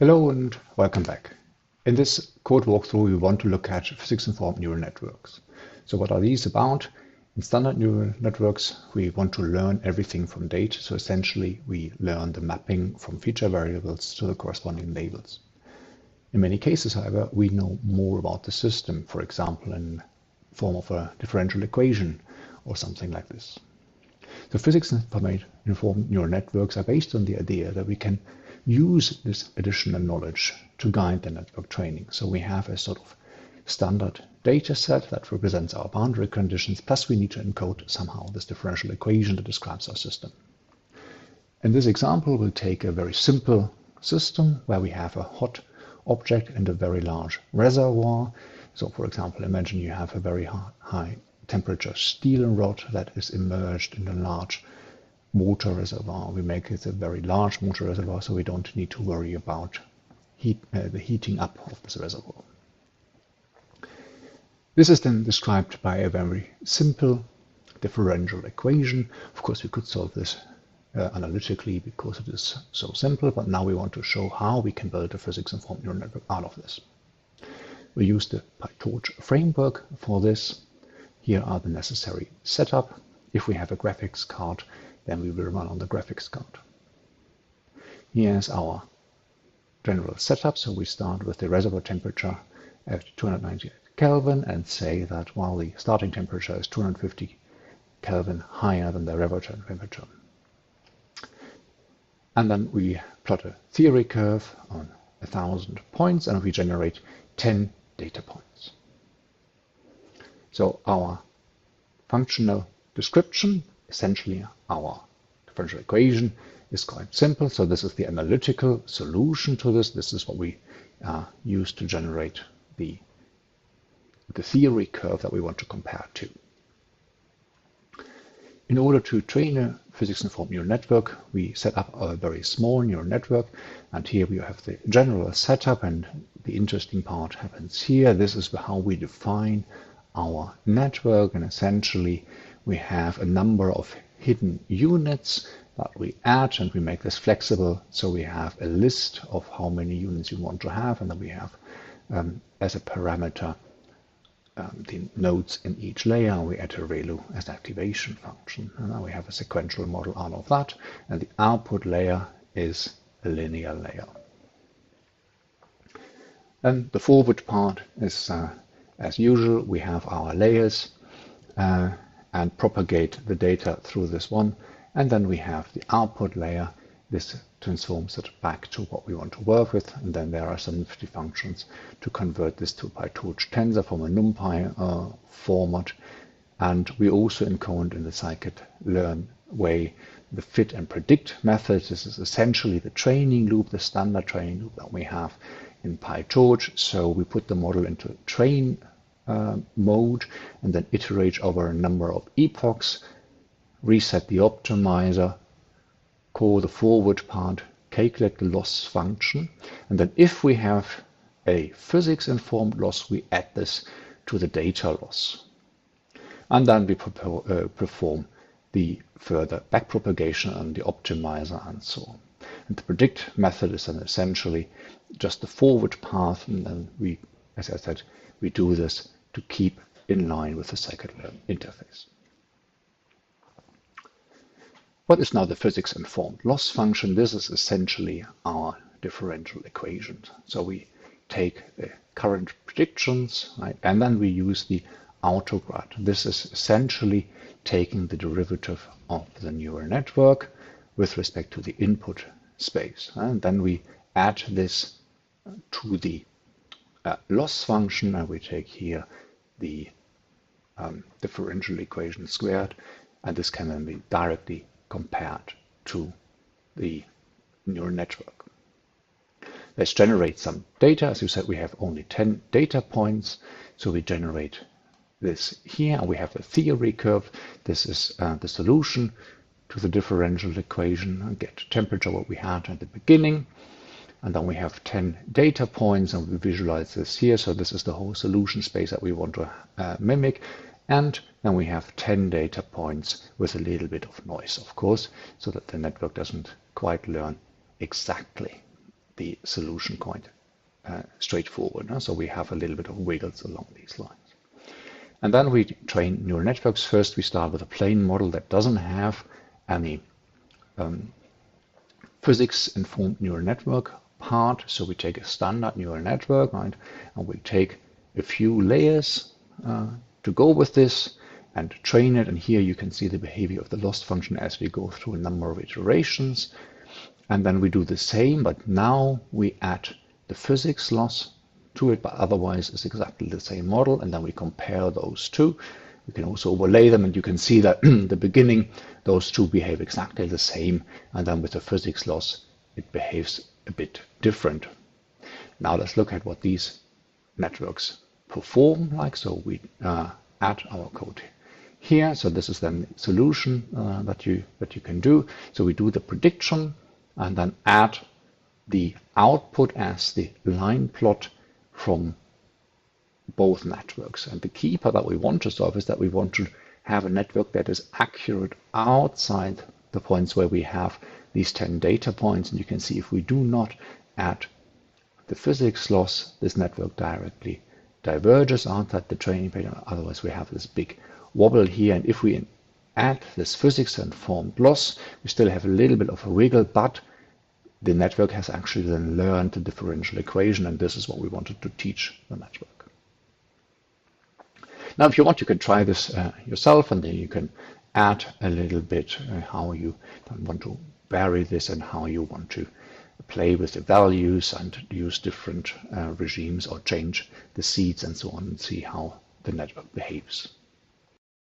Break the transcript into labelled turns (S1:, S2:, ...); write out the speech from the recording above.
S1: Hello and welcome back. In this code walkthrough, we want to look at physics-informed neural networks. So what are these about? In standard neural networks, we want to learn everything from data. So essentially, we learn the mapping from feature variables to the corresponding labels. In many cases, however, we know more about the system, for example, in form of a differential equation or something like this. So physics-informed neural networks are based on the idea that we can use this additional knowledge to guide the network training. So we have a sort of standard data set that represents our boundary conditions, plus we need to encode somehow this differential equation that describes our system. In this example, we'll take a very simple system where we have a hot object and a very large reservoir. So for example, imagine you have a very high temperature steel rod that is immersed in a large motor reservoir. We make it a very large motor reservoir, so we don't need to worry about the heating up of this reservoir. This is then described by a very simple differential equation. Of course, we could solve this analytically because it is so simple, but now we want to show how we can build a physics-informed neural network out of this. We use the PyTorch framework for this. Here are the necessary setup. If we have a graphics card, then we will run on the graphics card. Here's our general setup. So we start with the reservoir temperature at 298 Kelvin and say that while the starting temperature is 250 Kelvin higher than the reservoir temperature. And then we plot a theory curve on 1,000 points and we generate 10 data points. So our functional description, essentially our differential equation, is quite simple. So this is the analytical solution to this. This is what we use to generate the theory curve that we want to compare to. In order to train a physics-informed neural network, we set up a very small neural network. And here we have the general setup, and the interesting part happens here. This is how we define our network, and essentially we have a number of hidden units that we add, and we make this flexible. So we have a list of how many units you want to have, and then we have as a parameter the nodes in each layer. We add a ReLU as an activation function, and now we have a sequential model out of that, and the output layer is a linear layer. And the forward part is as usual. We have our layers and propagate the data through this one. And then we have the output layer. This transforms it back to what we want to work with. And then there are some nifty functions to convert this to PyTorch tensor from a NumPy format. And we also encode in the scikit-learn way the fit and predict method. This is essentially the training loop, the standard training loop that we have in PyTorch. So we put the model into train mode and then iterate over a number of epochs, reset the optimizer, call the forward part, calculate the loss function, and then if we have a physics-informed loss, we add this to the data loss. And then we perform the further backpropagation on the optimizer and so on. And the predict method is then essentially just the forward path, and then we, as I said, we do this to keep in line with the scikit-learn interface. What is now the physics-informed loss function? This is essentially our differential equation. So we take the current predictions, right, and then we use the autograd. This is essentially taking the derivative of the neural network with respect to the input space. And then we add this to the loss function, and we take here the differential equation squared, and this can then be directly compared to the neural network. Let's generate some data. As you said, we have only 10 data points, so we generate this here, and we have a theory curve. This is the solution to the differential equation, and get temperature what we had at the beginning. And then we have 10 data points, and we visualize this here. So this is the whole solution space that we want to mimic. And then we have 10 data points with a little bit of noise, of course, so that the network doesn't quite learn exactly the solution quite straightforward. So we have a little bit of wiggles along these lines. And then we train neural networks. First, we start with a plain model that doesn't have any physics-informed neural network part. So we take a standard neural network, right? And we take a few layers to go with this and train it. And here you can see the behavior of the loss function as we go through a number of iterations. And then we do the same, but now we add the physics loss to it, but otherwise it's exactly the same model. And then we compare those two. We can also overlay them, and you can see that in the beginning, those two behave exactly the same. And then with the physics loss, it behaves a bit different. Now let's look at what these networks perform like. So we add our code here. So this is then the solution that you can do. So we do the prediction and then add the output as the line plot from both networks. And the key part that we want to solve is that we want to have a network that is accurate outside the points where we have these 10 data points. And you can see if we do not add the physics loss, this network directly diverges outside the training page. Otherwise, we have this big wobble here. And if we add this physics-informed loss, we still have a little bit of a wiggle, but the network has actually then learned the differential equation, and this is what we wanted to teach the network. Now, if you want, you can try this yourself, and then you can add a little bit how you want to vary this and how you want to play with the values and use different regimes or change the seeds and so on, and see how the network behaves.